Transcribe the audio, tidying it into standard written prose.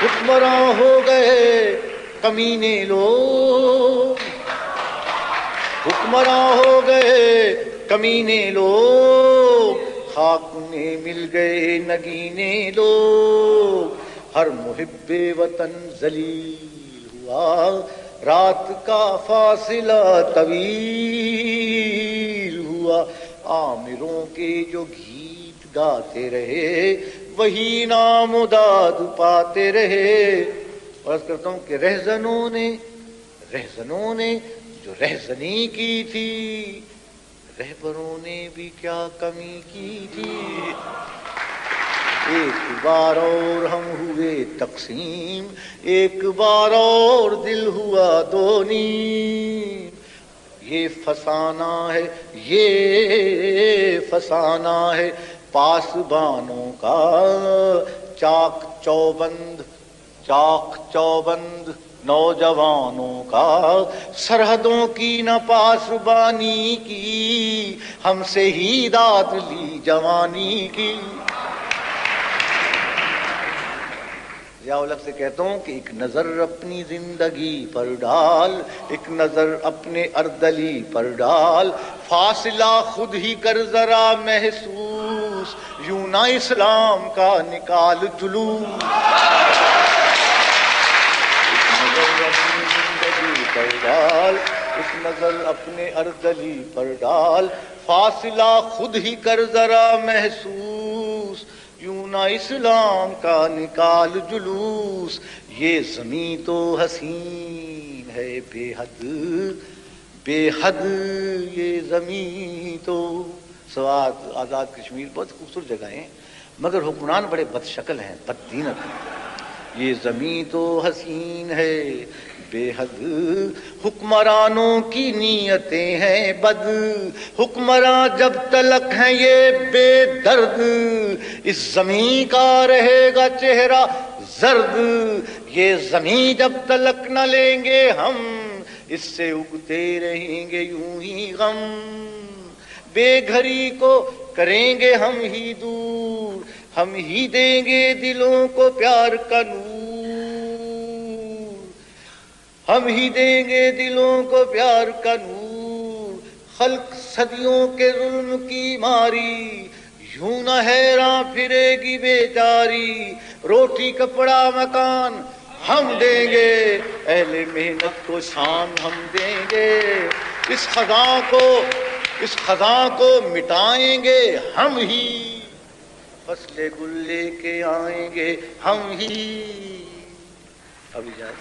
حکمراں ہو گئے کمینے لوگ، حکمراں ہو گئے کمینے لوگ، خاک میں مل گئے نگینے لوگ، ہر محب وطن ذلیل ہوا، رات کا فاصلہ طویل ہوا، آمروں کے جو گیت گاتے رہے وہی نام و داد پاتے رہے۔ عرض کرتا ہوں کہ رہزنوں نے جو رہزنی کی تھی، رہبروں نے بھی کیا کمی کی تھی۔ ایک بار اور ہم ہوئے تقسیم، ایک بار اور دل ہوا دو نیم، یہ فسانہ ہے پاسبانوں کا، چاک چوبند نوجوانوں کا، سرحدوں کی نہ پاسبانی کی، ہم سے ہی داد لی جوانی کی۔ ضیاء الحق سے کہتا ہوں کہ ایک نظر اپنی زندگی پر ڈال، ایک نظر اپنے اردلی پر ڈال، فاصلہ خود ہی کر ذرا محسوس، یوں نہ اسلام کا نکال جلوس۔ ایک نظر اپنے اردلی پر ڈال، فاصلہ خود ہی کر ذرا محسوس، یوں نہ اسلام کا نکال جلوس۔ یہ زمین تو حسین ہے بے حد یہ زمین تو۔ سوات آزاد کشمیر بہت خوبصورت جگہیں ہیں، مگر حکمران بڑے بد شکل ہیں، بددینت ہیں۔ یہ زمین تو حسین ہے بے حد، حکمرانوں کی نیتیں ہیں بد، حکمراں جب تلک ہیں یہ بے درد، اس زمین کا رہے گا چہرہ زرد، یہ زمین جب تلک نہ لیں گے ہم، اس سے اگتے رہیں گے یوں ہی غم، بے گھری کو کریں گے ہم ہی دور، ہم ہی دیں گے دلوں کو پیار کا نور، ہم ہی دیں گے دلوں کو پیار کا نور، خلق صدیوں کے ظلم کی ماری، یوں نہ حیراں پھرے گی بیچاری، روٹی کپڑا مکان ہم دیں گے، اہل محنت کو شان ہم دیں گے، اس خزاں کو مٹائیں گے ہم ہی، فصل گل لے کے آئیں گے ہم ہی۔ ابھی جائے